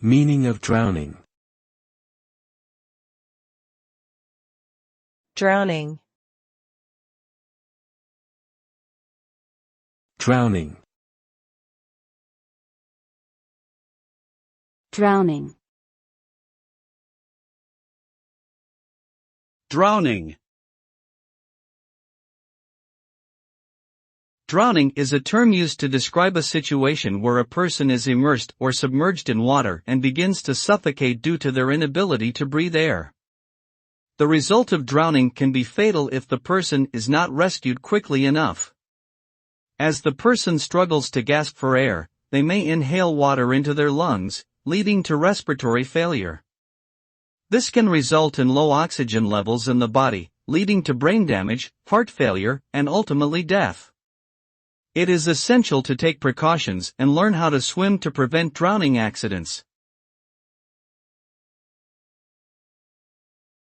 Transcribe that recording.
Meaning of drowning. Drowning. Drowning. Drowning. Drowning. Drowning is a term used to describe a situation where a person is immersed or submerged in water and begins to suffocate due to their inability to breathe air. The result of drowning can be fatal if the person is not rescued quickly enough. As the person struggles to gasp for air, they may inhale water into their lungs, leading to respiratory failure. This can result in low oxygen levels in the body, leading to brain damage, heart failure, and ultimately death. It is essential to take precautions and learn how to swim to prevent drowning accidents.